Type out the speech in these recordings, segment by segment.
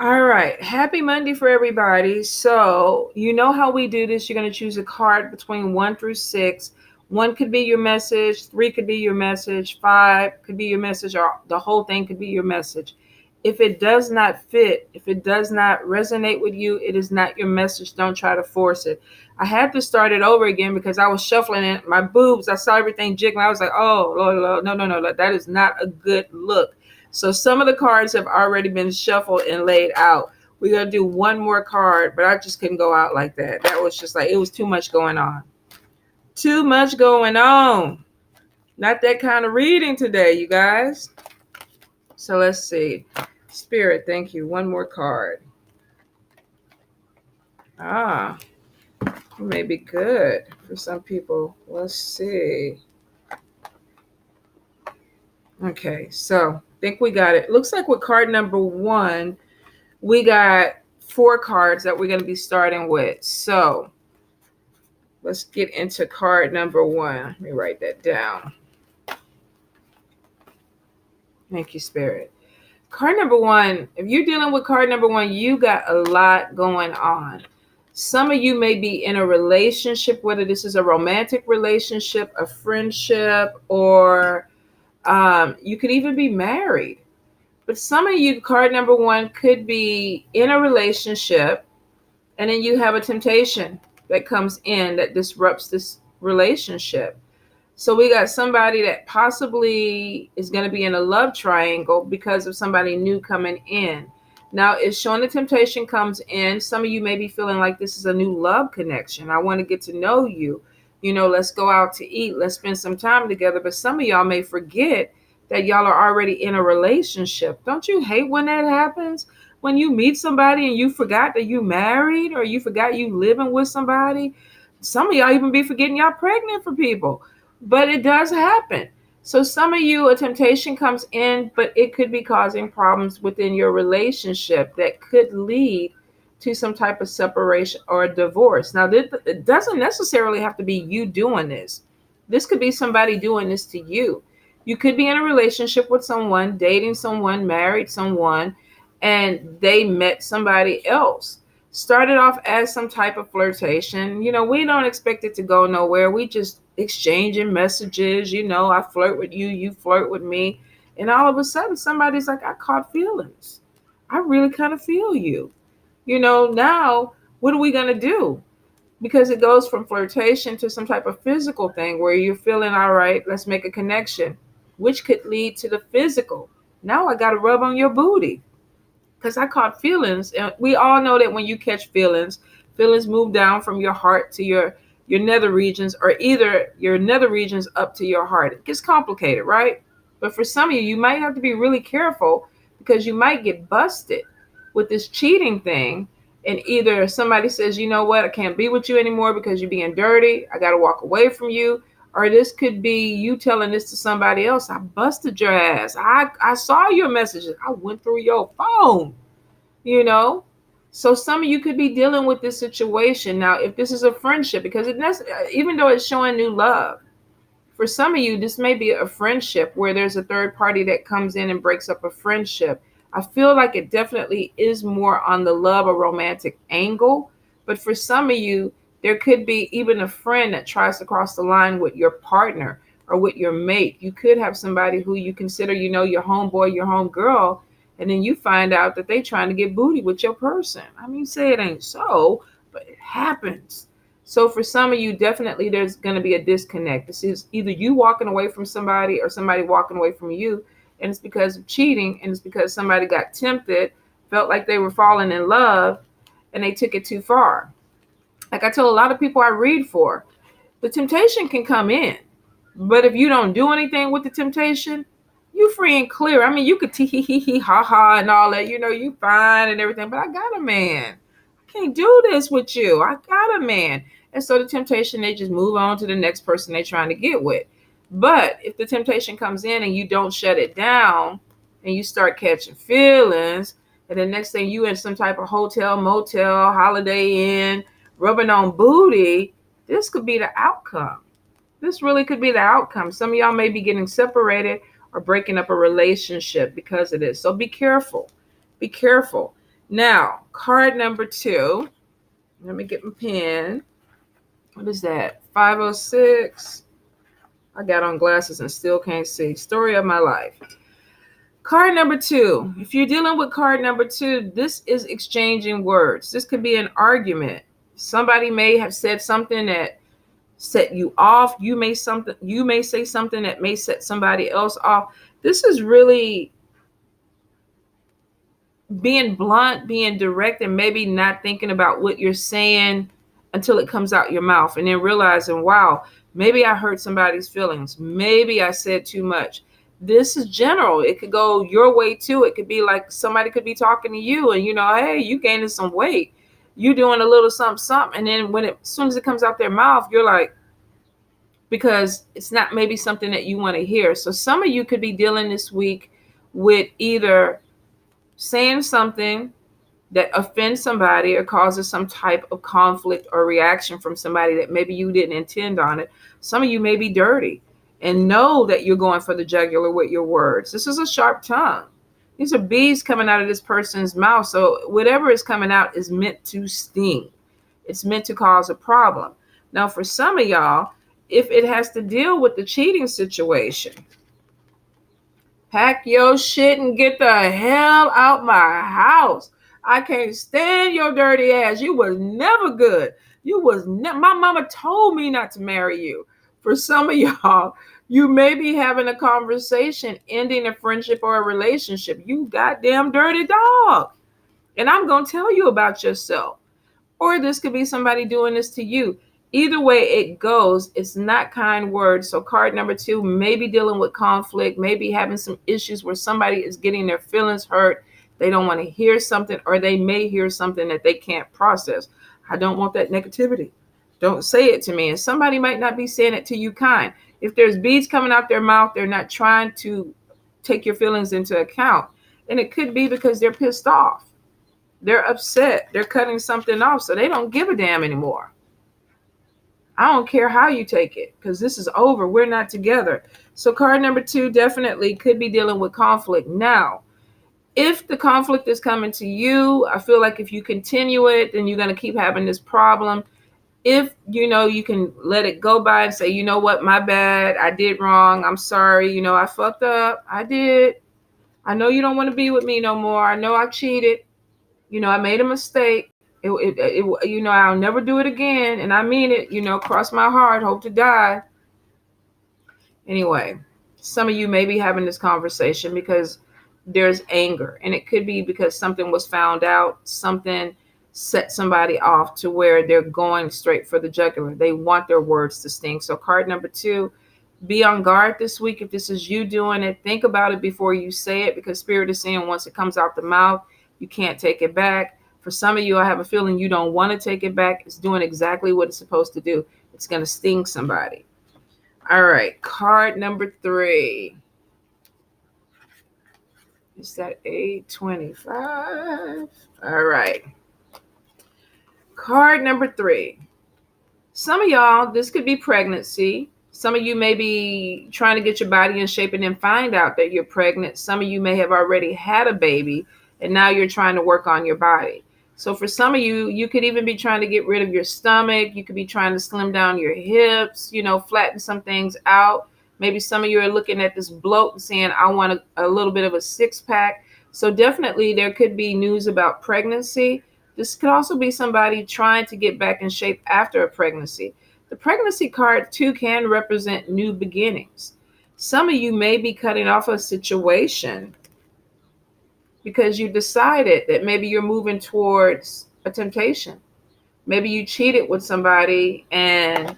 All right. Happy Monday for everybody. So, you know how we do this. You're going to choose a card between 1 through 6. One could be your message, three could be your message, five could be your message, or the whole thing could be your message. If it does not fit, if it does not resonate with you, it is not your message. Don't try to force it. I had to start it over again because I was shuffling it. My boobs, I saw everything jiggling. I was like, oh, Lord, no, no, no. That is not a good look. So some of the cards have already been shuffled and laid out. We're going to do one more card, but I just couldn't go out like that. That was just like, it was too much going on. Too much going on. Not that kind of reading today, you guys. So let's see. Spirit, thank you. One more card. Ah, may be good for some people. Let's see. Okay, so I think we got it. Looks like with card number one, we got 4 cards that we're going to be starting with. So let's get into card number one. Let me write that down. Thank you, Spirit. Card number one, if you're dealing with card number one, you got a lot going on. Some of you may be in a relationship, whether this is a romantic relationship, a friendship, or you could even be married. But some of you, card number one, could be in a relationship, and then you have a temptation that comes in that disrupts this relationship. So we got somebody that possibly is going to be in a love triangle because of somebody new coming in. Now it's showing the temptation comes in. Some of you may be feeling like this is a new love connection. I want to get to know you. You know, let's go out to eat. Let's spend some time together. But some of y'all may forget that y'all are already in a relationship. Don't you hate when that happens? When you meet somebody and you forgot that you married, or you forgot you living with somebody. Some of y'all even be forgetting y'all pregnant for people, but it does happen. So some of you, a temptation comes in, but it could be causing problems within your relationship that could lead to some type of separation or a divorce. Now, it doesn't necessarily have to be you doing this. This could be somebody doing this to you. You could be in a relationship with someone, dating someone, married someone, and they met somebody else. Started off as some type of flirtation. You know, we don't expect it to go nowhere. We just exchanging messages. You know, I flirt with you, you flirt with me. And all of a sudden, somebody's like, I caught feelings. I really kind of feel you. You know, now what are we going to do? Because it goes from flirtation to some type of physical thing where you're feeling all right, let's make a connection, which could lead to the physical. Now I got to rub on your booty because I caught feelings. And we all know that when you catch feelings, feelings move down from your heart to your nether regions, or either your nether regions up to your heart. It gets complicated, right? But for some of you, you might have to be really careful because you might get busted with this cheating thing. And either somebody says, you know what, I can't be with you anymore because you're being dirty. I got to walk away from you. Or this could be you telling this to somebody else. I busted your ass. I saw your messages. I went through your phone, you know. So some of you could be dealing with this situation. Now, if this is a friendship, because even though it's showing new love, for some of you, this may be a friendship where there's a third party that comes in and breaks up a friendship. I feel like it definitely is more on the love or romantic angle. But for some of you, there could be even a friend that tries to cross the line with your partner or with your mate. You could have somebody who you consider, you know, your homeboy, your homegirl, and then you find out that they trying to get booty with your person. I mean, say it ain't so, but it happens. So for some of you, definitely there's going to be a disconnect. This is either you walking away from somebody or somebody walking away from you. And it's because of cheating, and it's because somebody got tempted, felt like they were falling in love, and they took it too far. Like I tell a lot of people I read for, the temptation can come in. But if you don't do anything with the temptation, you free and clear. I mean, you could tee hee hee hee ha ha and all that, you know, you fine and everything, but I got a man. I can't do this with you. I got a man. And so the temptation, they just move on to the next person they're trying to get with. But if the temptation comes in and you don't shut it down and you start catching feelings, and the next thing you in some type of hotel, motel, holiday inn, rubbing on booty, this could be the outcome. This really could be the outcome. Some of y'all may be getting separated or breaking up a relationship because of this. So be careful. Be careful. Now, card number 2. Let me get my pen. What is that? 506. I got on glasses and still can't see. Story of my life. Card number 2. If you're dealing with card number 2, this is exchanging words. This could be an argument. Somebody may have said something that set you off. You may say something that may set somebody else off. This is really being blunt, being direct, and maybe not thinking about what you're saying until it comes out your mouth, and then realizing, wow, maybe I hurt somebody's feelings. Maybe I said too much. This is general. It could go your way too. It could be like somebody could be talking to you and, hey, you gaining some weight. You doing a little something, something. And then as soon as it comes out their mouth, you're like, because it's not maybe something that you want to hear. So some of you could be dealing this week with either saying something that offends somebody or causes some type of conflict or reaction from somebody that maybe you didn't intend on it. Some of you may be dirty and know that you're going for the jugular with your words. This is a sharp tongue. These are bees coming out of this person's mouth. So whatever is coming out is meant to sting. It's meant to cause a problem. Now, for some of y'all, if it has to deal with the cheating situation, pack your shit and get the hell out my house. I can't stand your dirty ass. You was never good. My mama told me not to marry you. For some of y'all, you may be having a conversation ending a friendship or a relationship. You goddamn dirty dog. And I'm going to tell you about yourself. Or this could be somebody doing this to you. Either way it goes, it's not kind words. So card number 2, maybe dealing with conflict, maybe having some issues where somebody is getting their feelings hurt. They don't want to hear something, or they may hear something that they can't process. I don't want that negativity. Don't say it to me. And somebody might not be saying it to you kind. If there's beads coming out their mouth, they're not trying to take your feelings into account. And it could be because they're pissed off. They're upset. They're cutting something off, so they don't give a damn anymore. I don't care how you take it, because this is over. We're not together. So card number 2 definitely could be dealing with conflict. Now, if the conflict is coming to you, I feel like if you continue it, then you're going to keep having this problem. If you can let it go by and say, you know what, my bad. I did wrong. I'm sorry. I fucked up. I did. I know you don't want to be with me no more. I know I cheated. I made a mistake. I'll never do it again. And I mean it, cross my heart, hope to die. Anyway, some of you may be having this conversation because there's anger. And it could be because something was found out, something set somebody off to where they're going straight for the jugular. They want their words to sting. So card number 2, be on guard this week. If this is you doing it, think about it before you say it, because Spirit is saying once it comes out the mouth, you can't take it back. For some of you, I have a feeling you don't want to take it back. It's doing exactly what it's supposed to do. It's going to sting somebody. All right. Card number 3. Is that 825? All right. Card number 3. Some of y'all, this could be pregnancy. Some of you may be trying to get your body in shape and then find out that you're pregnant. Some of you may have already had a baby and now you're trying to work on your body. So for some of you, you could even be trying to get rid of your stomach. You could be trying to slim down your hips, flatten some things out. Maybe some of you are looking at this bloat and saying, I want a little bit of a 6-pack. So definitely there could be news about pregnancy. This could also be somebody trying to get back in shape after a pregnancy. The pregnancy card too can represent new beginnings. Some of you may be cutting off a situation because you decided that maybe you're moving towards a temptation. Maybe you cheated with somebody and,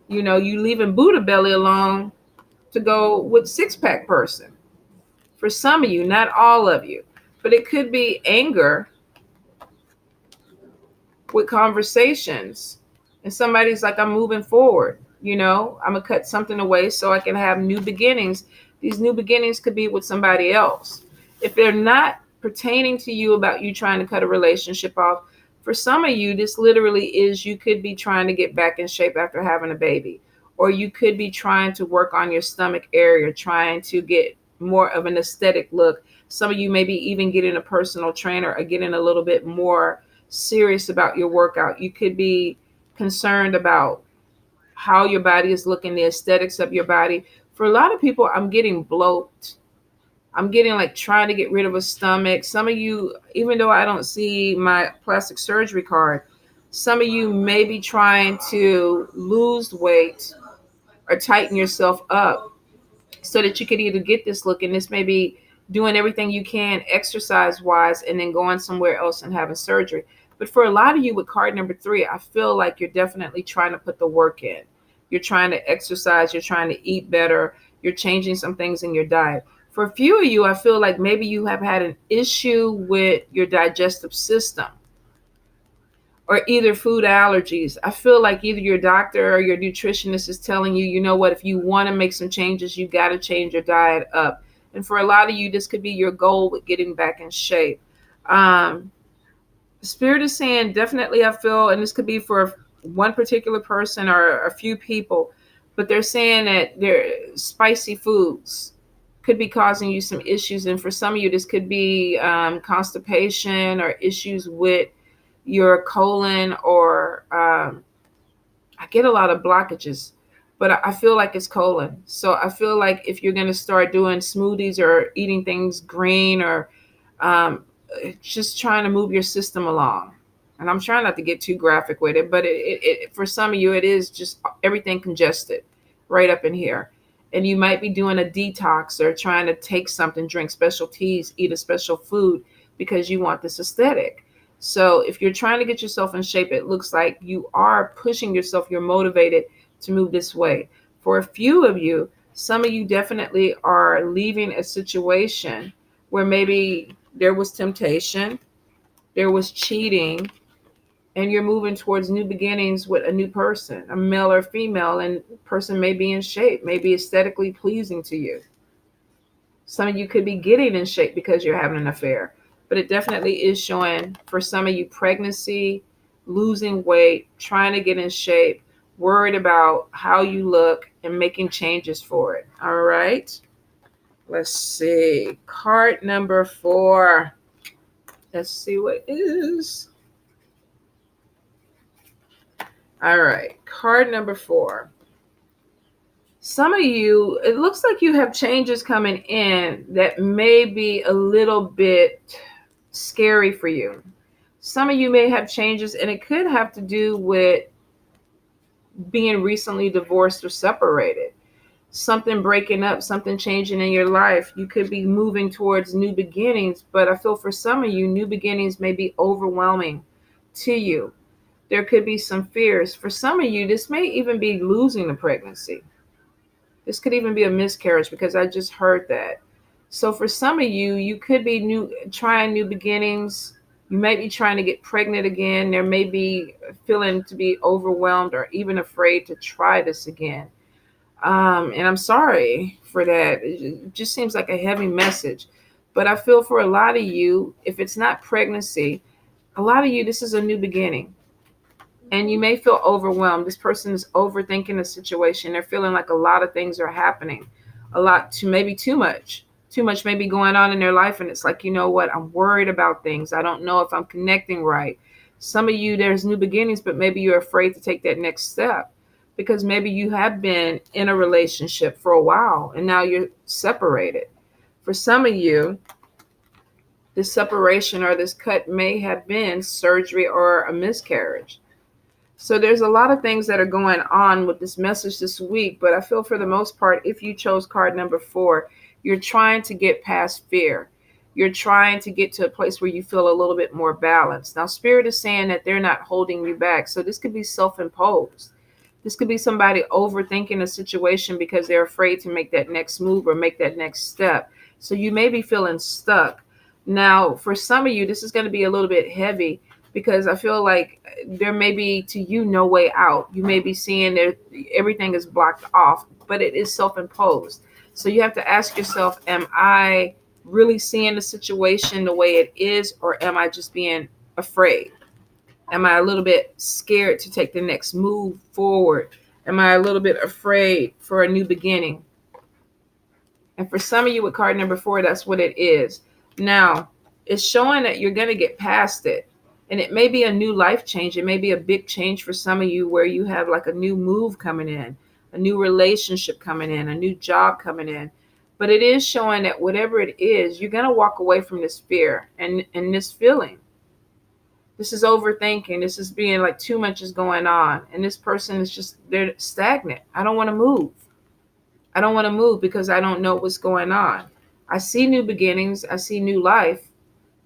you leaving Buddha belly alone to go with 6-pack person. For some of you, not all of you, but it could be anger with conversations. And somebody's like, I'm moving forward. I'm going to cut something away so I can have new beginnings. These new beginnings could be with somebody else. If they're not pertaining to you about you trying to cut a relationship off, for some of you, this literally is you could be trying to get back in shape after having a baby. Or you could be trying to work on your stomach area, trying to get more of an aesthetic look Some of you maybe even getting a personal trainer or getting a little bit more serious about your workout. You could be concerned about how your body is looking, the aesthetics of your body. For a lot of people, I'm getting bloat. I'm getting like trying to get rid of a stomach. Some of you, even though I don't see my plastic surgery card, some of you may be trying to lose weight or tighten yourself up so that you could either get this look, and this may be doing everything you can exercise wise and then going somewhere else and having surgery. But for a lot of you with card number 3, I feel like you're definitely trying to put the work in. You're trying to exercise, you're trying to eat better, you're changing some things in your diet. For a few of you, I feel like maybe you have had an issue with your digestive system or either food allergies. I feel like either your doctor or your nutritionist is telling you, you know what, if you want to make some changes, you got to change your diet up. And for a lot of you, this could be your goal with getting back in shape. Spirit is saying definitely, I feel, and this could be for one particular person or a few people, but they're saying that their spicy foods could be causing you some issues. And for some of you, this could be constipation or issues with your colon, or I get a lot of blockages, but I feel like it's colon. So I feel like if you're going to start doing smoothies or eating things green, or just trying to move your system along. And I'm trying not to get too graphic with it, but it for some of you, it is just everything congested right up in here. And you might be doing a detox or trying to take something, drink special teas, eat a special food because you want this aesthetic. So if you're trying to get yourself in shape, it looks like you are pushing yourself. You're motivated to move this way. For a few of you, some of you definitely are leaving a situation where maybe there was temptation, there was cheating, and you're moving towards new beginnings with a new person, a male or female, and the person may be in shape, may be aesthetically pleasing to you. Some of you could be getting in shape because you're having an affair, but it definitely is showing for some of you pregnancy, losing weight, trying to get in shape, worried about how you look and making changes for it. All right. Let's see. Card number 4. Let's see what it is. All right. Card number 4. Some of you, it looks like you have changes coming in that may be a little bit scary for you. Some of you may have changes, and it could have to do with being recently divorced or separated. Something breaking up, something changing in your life. You could be moving towards new beginnings, but I feel for some of you, new beginnings may be overwhelming to you. There could be some fears. For some of you, this may even be losing the pregnancy. This could even be a miscarriage, because I just heard that. So for some of you, you could be trying new beginnings. You might be trying to get pregnant again. There may be feeling to be overwhelmed or even afraid to try this again. And I'm sorry for that. It just seems like a heavy message. But I feel for a lot of you, if it's not pregnancy, a lot of you, this is a new beginning. And you may feel overwhelmed. This person is overthinking the situation. They're feeling like a lot of things are happening. A lot, maybe too much. Too much may be going on in their life. And it's like, you know what? I'm worried about things. I don't know if I'm connecting right. Some of you, there's new beginnings, but maybe you're afraid to take that next step, because maybe you have been in a relationship for a while and now you're separated. For some of you, this separation or this cut may have been surgery or a miscarriage. So there's a lot of things that are going on with this message this week, but I feel for the most part, if you chose card number 4, you're trying to get past fear. You're trying to get to a place where you feel a little bit more balanced. Now, Spirit is saying that they're not holding you back. So this could be self-imposed. This could be somebody overthinking a situation because they're afraid to make that next move or make that next step. So you may be feeling stuck. Now, for some of you, this is going to be a little bit heavy, because I feel like there may be, to you, no way out. You may be seeing that everything is blocked off, but it is self-imposed. So you have to ask yourself, am I really seeing the situation the way it is, or am I just being afraid? Am I a little bit scared to take the next move forward? Am I a little bit afraid for a new beginning? And for some of you with card number 4, that's what it is. Now, it's showing that you're going to get past it. And it may be a new life change. It may be a big change for some of you where you have like a new move coming in, a new relationship coming in, a new job coming in. But it is showing that whatever it is, you're going to walk away from this fear and this feeling. This is overthinking. This is being like too much is going on. And this person is just, they're stagnant. I don't want to move. I don't want to move because I don't know what's going on. I see new beginnings. I see new life,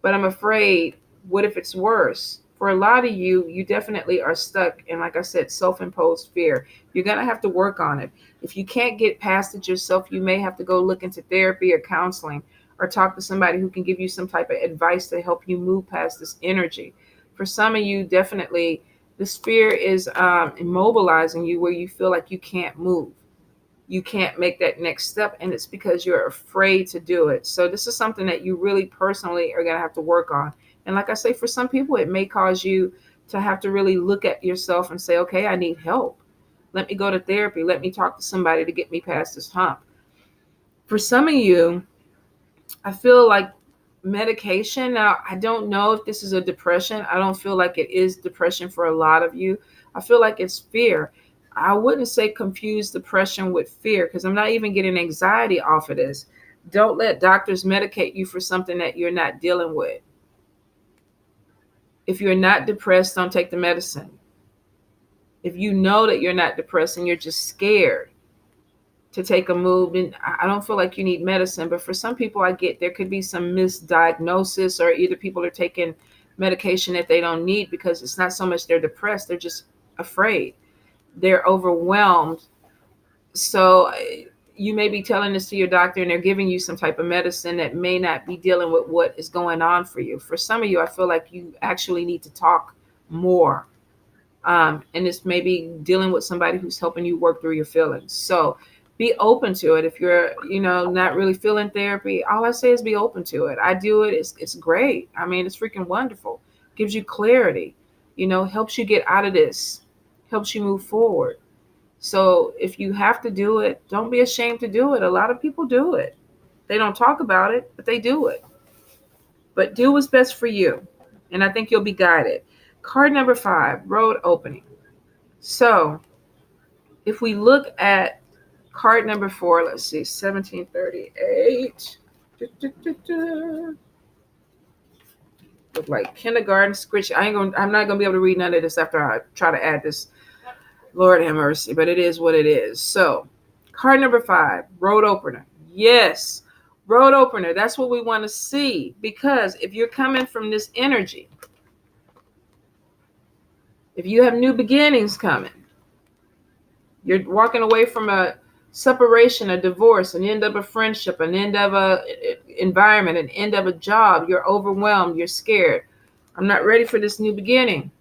but I'm afraid, what if it's worse? For a lot of you, you definitely are stuck in, like I said, self-imposed fear. You're going to have to work on it. If you can't get past it yourself, you may have to go look into therapy or counseling or talk to somebody who can give you some type of advice to help you move past this energy. For some of you, definitely, this fear is immobilizing you where you feel like you can't move. You can't make that next step, and it's because you're afraid to do it. So this is something that you really personally are going to have to work on. And like I say, for some people, it may cause you to have to really look at yourself and say, okay, I need help. Let me go to therapy. Let me talk to somebody to get me past this hump. For some of you, I feel like medication. Now, I don't know if this is a depression. I don't feel like it is depression for a lot of you. I feel like it's fear. I wouldn't say confuse depression with fear because I'm not even getting anxiety off of this. Don't let doctors medicate you for something that you're not dealing with. If you're not depressed, don't take the medicine. If you know that you're not depressed and you're just scared to take a move, and I don't feel like you need medicine, but for some people, I get there could be some misdiagnosis, or either people are taking medication that they don't need because it's not so much they're depressed, they're just afraid. They're overwhelmed. So you may be telling this to your doctor and they're giving you some type of medicine that may not be dealing with what is going on for you. For some of you, I feel like you actually need to talk more. And this may be dealing with somebody who's helping you work through your feelings. So be open to it. If you're, not really feeling therapy, all I say is be open to it. I do it. It's great. I mean, it's freaking wonderful. Gives you clarity, helps you get out of this, helps you move forward. So if you have to do it, don't be ashamed to do it. A lot of people do it. They don't talk about it, but they do it. But do what's best for you. And I think you'll be guided. Card number 5, road opening. So if we look at card number 4, let's see, 1738. Look like kindergarten scritch. I'm not gonna be able to read none of this after I try to add this. Lord have mercy, but it is what it is. So card number 5, road opener. Yes, road opener. That's what we want to see, because if you're coming from this energy, if you have new beginnings coming, you're walking away from a separation, a divorce, an end of a friendship, an end of a environment, an end of a job, you're overwhelmed, you're scared. I'm not ready for this new beginning.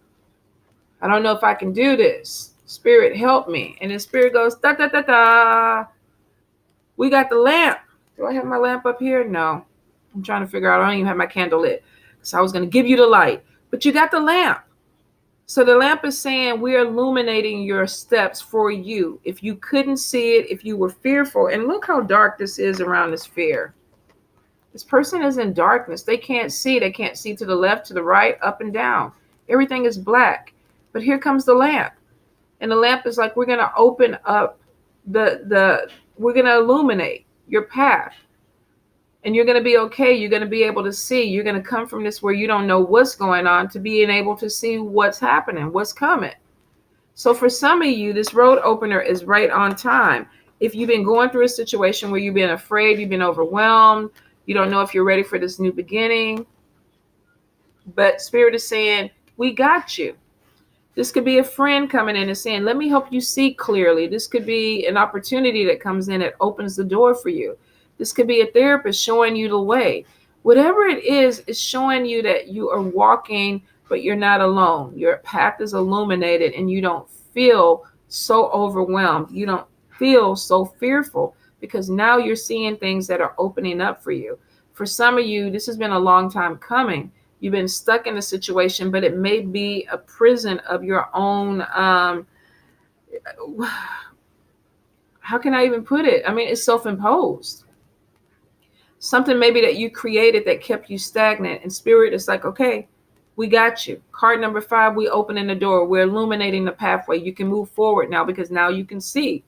I don't know if I can do this. Spirit, help me. And then Spirit goes, da, da, da, da. We got the lamp. Do I have my lamp up here? No. I'm trying to figure out. I don't even have my candle lit. So I was going to give you the light. But you got the lamp. So the lamp is saying we're illuminating your steps for you. If you couldn't see it, if you were fearful, and look how dark this is around this fear. This person is in darkness. They can't see. They can't see to the left, to the right, up and down. Everything is black. But here comes the lamp. And the lamp is like, we're going to open up we're going to illuminate your path. And you're going to be okay. You're going to be able to see. You're going to come from this where you don't know what's going on to being able to see what's happening, what's coming. So for some of you, this road opener is right on time. If you've been going through a situation where you've been afraid, you've been overwhelmed, you don't know if you're ready for this new beginning, but Spirit is saying, we got you. This could be a friend coming in and saying, let me help you see clearly. This could be an opportunity that comes in that opens the door for you. This could be a therapist showing you the way. Whatever it is, it's showing you that you are walking, but you're not alone. Your path is illuminated and you don't feel so overwhelmed. You don't feel so fearful because now you're seeing things that are opening up for you. For some of you, this has been a long time coming. You've been stuck in a situation, but it may be a prison of your own. How can I even put it? I mean, it's self-imposed. Something maybe that you created that kept you stagnant. And Spirit is like, okay, we got you. Card number 5, we opening the door. We're illuminating the pathway. You can move forward now because now you can see.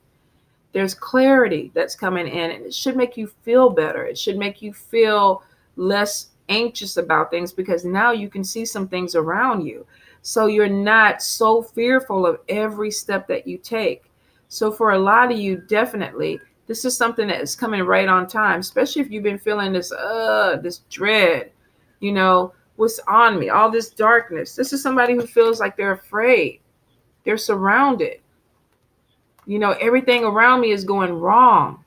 There's clarity that's coming in, and it should make you feel better. It should make you feel less anxious about things because now you can see some things around you. So you're not so fearful of every step that you take. So for a lot of you, definitely, this is something that is coming right on time, especially if you've been feeling this dread, what's on me, all this darkness. This is somebody who feels like they're afraid. They're surrounded. Everything around me is going wrong.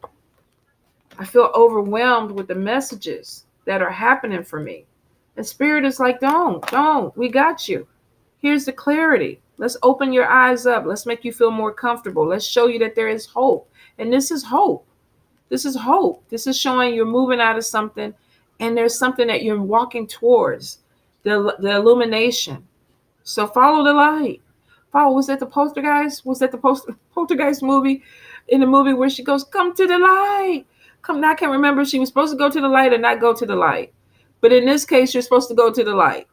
I feel overwhelmed with the messages that are happening for me. And Spirit is like, don't, we got you. Here's the clarity. Let's open your eyes up. Let's make you feel more comfortable. Let's show you that there is hope. And this is hope. This is hope. This is showing you're moving out of something and there's something that you're walking towards, the illumination. So follow the light. Was that the Poltergeist? Was that the Poltergeist movie? In the movie where she goes, come to the light. Come. Now I can't remember if she was supposed to go to the light or not go to the light. But in this case, you're supposed to go to the light.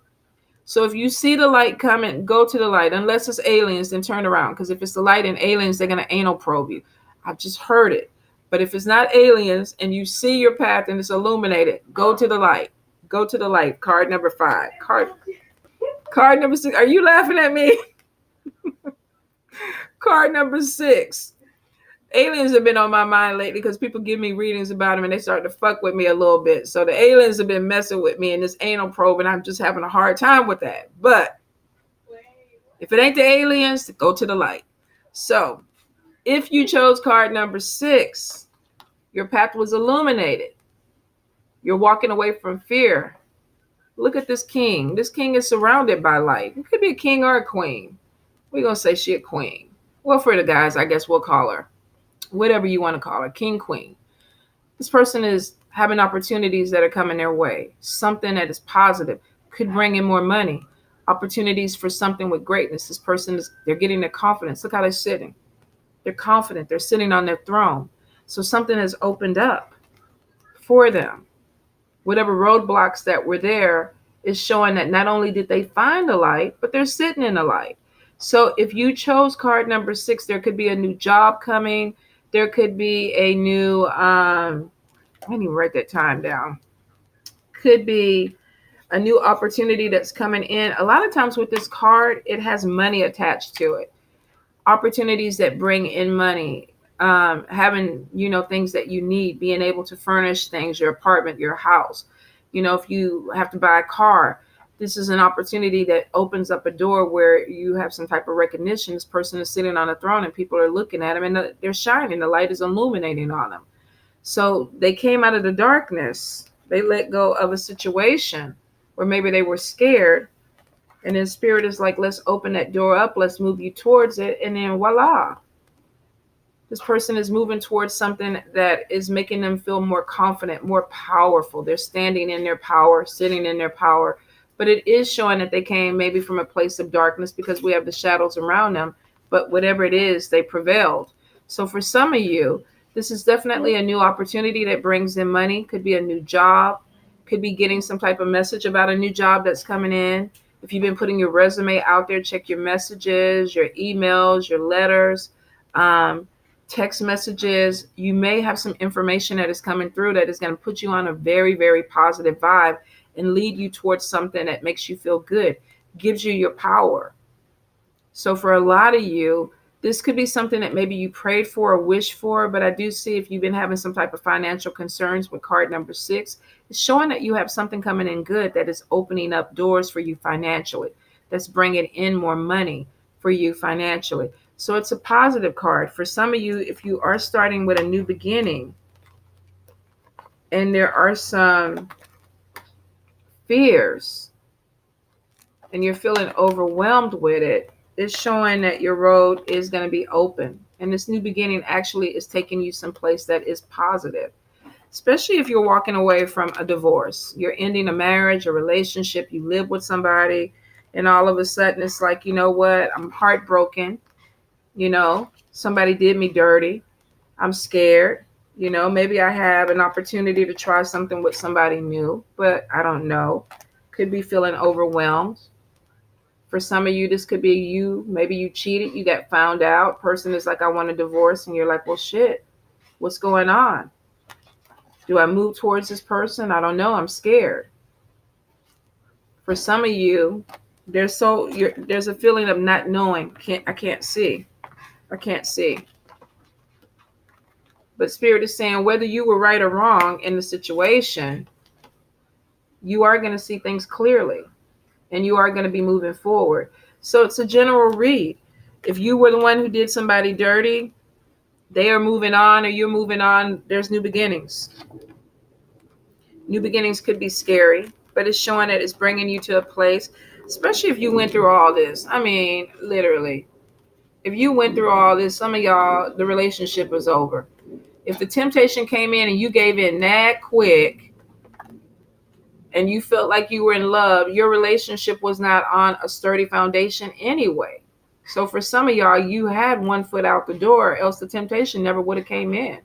So if you see the light coming, go to the light. Unless it's aliens, then turn around. Because if it's the light and aliens, they're going to anal probe you. I've just heard it. But if it's not aliens and you see your path and it's illuminated, go to the light. Go to the light. Card number 5. Card number 6. Are you laughing at me? Card number 6. Aliens have been on my mind lately because people give me readings about them and they start to fuck with me a little bit. So the aliens have been messing with me in this anal probe and I'm just having a hard time with that. But if it ain't the aliens, go to the light. So if you chose card number 6, your path was illuminated. You're walking away from fear. Look at this king. This king is surrounded by light. It could be a king or a queen. We're going to say she a queen. Well, for the guys, I guess we'll call her whatever you want to call her, king, queen. This person is having opportunities that are coming their way. Something that is positive could bring in more money. Opportunities for something with greatness. This person they're getting their confidence. Look how they're sitting. They're confident. They're sitting on their throne. So something has opened up for them. Whatever roadblocks that were there is showing that not only did they find the light, but they're sitting in the light. So if you chose card number 6, there could be a new job coming. There could be a new, I didn't even write that time down. Could be a new opportunity that's coming in. A lot of times with this card, it has money attached to it. Opportunities that bring in money. Having, things that you need, being able to furnish things, your apartment, your house. If you have to buy a car, this is an opportunity that opens up a door where you have some type of recognition. This person is sitting on a throne and people are looking at them and they're shining. The light is illuminating on them. So they came out of the darkness. They let go of a situation where maybe they were scared. And then Spirit is like, let's open that door up. Let's move you towards it. And then voila. This person is moving towards something that is making them feel more confident, more powerful. They're standing in their power, sitting in their power. But it is showing that they came maybe from a place of darkness because we have the shadows around them. But whatever it is, they prevailed. So for some of you, this is definitely a new opportunity that brings in money. Could be a new job. Could be getting some type of message about a new job that's coming in. If you've been putting your resume out there, check your messages, your emails, your letters, text messages. You may have some information that is coming through that is going to put you on a very, very positive vibe and lead you towards something that makes you feel good, gives you your power. So for a lot of you, this could be something that maybe you prayed for or wished for, but I do see if you've been having some type of financial concerns with card number 6, it's showing that you have something coming in good that is opening up doors for you financially, that's bringing in more money for you financially. So it's a positive card. For some of you, if you are starting with a new beginning and there are some fears and you're feeling overwhelmed with it, it's showing that your road is going to be open. And this new beginning actually is taking you someplace that is positive, especially if you're walking away from a divorce. You're ending a marriage, a relationship, you live with somebody, and all of a sudden it's like, you know what, I'm heartbroken. Somebody did me dirty. I'm scared. Maybe I have an opportunity to try something with somebody new, but I don't know. Could be feeling overwhelmed. For some of you, this could be you. Maybe you cheated, you got found out. Person is like, I want a divorce. And you're like, well, shit, what's going on? Do I move towards this person? I don't know. I'm scared. For some of you, there's a feeling of not knowing. I can't see. I can't see. But Spirit is saying whether you were right or wrong in the situation, you are going to see things clearly and you are going to be moving forward. So it's a general read. If you were the one who did somebody dirty, they are moving on or you're moving on, there's new beginnings. New beginnings could be scary, but it's showing that it's bringing you to a place, especially if you went through all this. I mean, literally, if you went through all this, some of y'all, the relationship was over. If the temptation came in and you gave in that quick and you felt like you were in love, your relationship was not on a sturdy foundation anyway. So for some of y'all, you had one foot out the door, else the temptation never would have came in.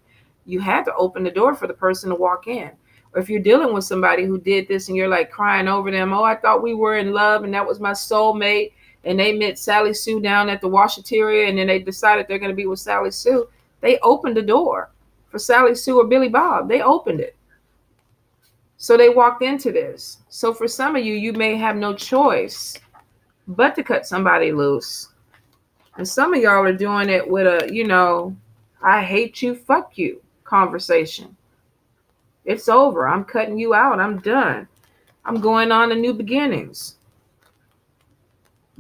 You had to open the door for the person to walk in. Or if you're dealing with somebody who did this and you're like crying over them, oh, I thought we were in love and that was my soulmate, and they met Sally Sue down at the washateria and then they decided they're going to be with Sally Sue. They opened the door for Sally Sue or Billy Bob. They opened it. So they walked into this. So for some of you, you may have no choice but to cut somebody loose. And some of y'all are doing it with a, I hate you, fuck you conversation. It's over. I'm cutting you out. I'm done. I'm going on to new beginnings.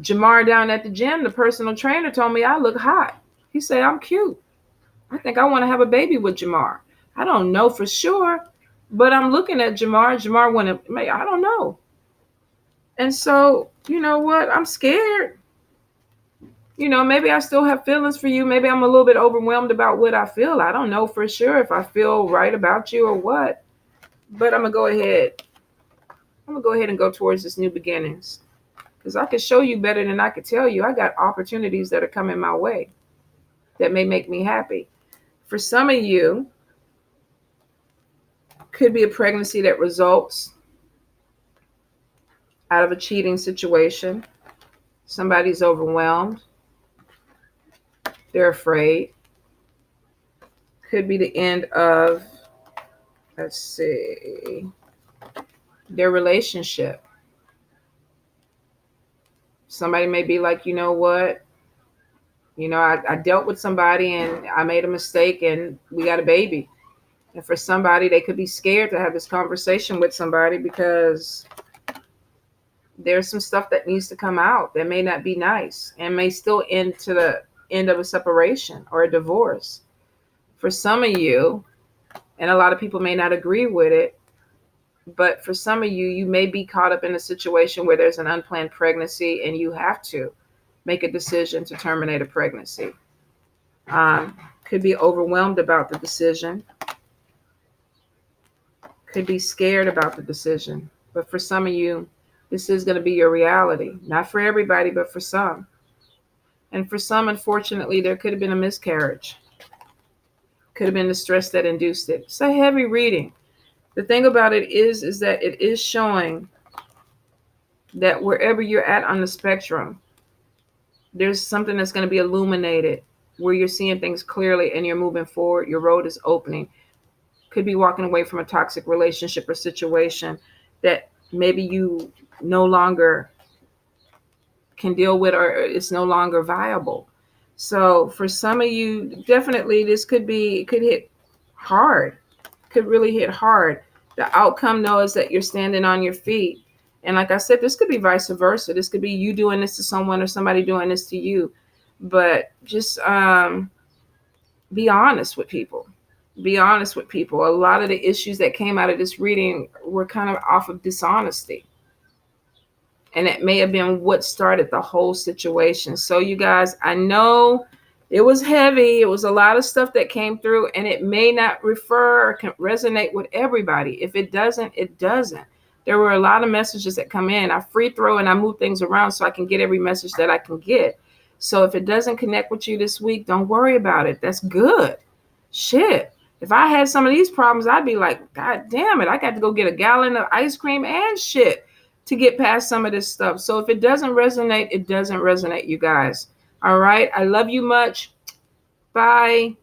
Jamar down at the gym, the personal trainer told me I look hot. He said, I'm cute. I think I want to have a baby with Jamar. I don't know for sure, but I'm looking at Jamar. Jamar want to, I don't know. And so, you know what? I'm scared. Maybe I still have feelings for you. Maybe I'm a little bit overwhelmed about what I feel. I don't know for sure if I feel right about you or what. But I'm going to go ahead. I'm going to go ahead and go towards this new beginnings. Because I could show you better than I could tell you. I got opportunities that are coming my way that may make me happy. For some of you, could be a pregnancy that results out of a cheating situation. Somebody's overwhelmed. They're afraid. Could be the end of, their relationship. Somebody may be like, you know what? I dealt with somebody and I made a mistake and we got a baby. And for somebody, they could be scared to have this conversation with somebody because there's some stuff that needs to come out that may not be nice and may still end to the end of a separation or a divorce. For some of you, and a lot of people may not agree with it, but for some of you, you may be caught up in a situation where there's an unplanned pregnancy and you have to make a decision to terminate a pregnancy. Could be overwhelmed about the decision. Could be scared about the decision. But for some of you, this is going to be your reality. Not for everybody, but for some. And for some, unfortunately, there could have been a miscarriage. Could have been the stress that induced it. It's a heavy reading. The thing about it is that it is showing that wherever you're at on the spectrum, there's something that's going to be illuminated where you're seeing things clearly and you're moving forward. Your road is opening. Could be walking away from a toxic relationship or situation that maybe you no longer can deal with or it's no longer viable. So for some of you, definitely this could hit hard, could really hit hard. The outcome though is that you're standing on your feet. And like I said, this could be vice versa. This could be you doing this to someone or somebody doing this to you. But just be honest with people. Be honest with people. A lot of the issues that came out of this reading were kind of off of dishonesty. And it may have been what started the whole situation. So you guys, I know it was heavy. It was a lot of stuff that came through, and it may not refer or resonate with everybody. If it doesn't, it doesn't. There were a lot of messages that come in. I free throw and I move things around so I can get every message that I can get. So if it doesn't connect with you this week, don't worry about it. That's good. Shit. If I had some of these problems, I'd be like, God damn it, I got to go get a gallon of ice cream and shit to get past some of this stuff. So if it doesn't resonate, it doesn't resonate, you guys. All right. I love you much. Bye.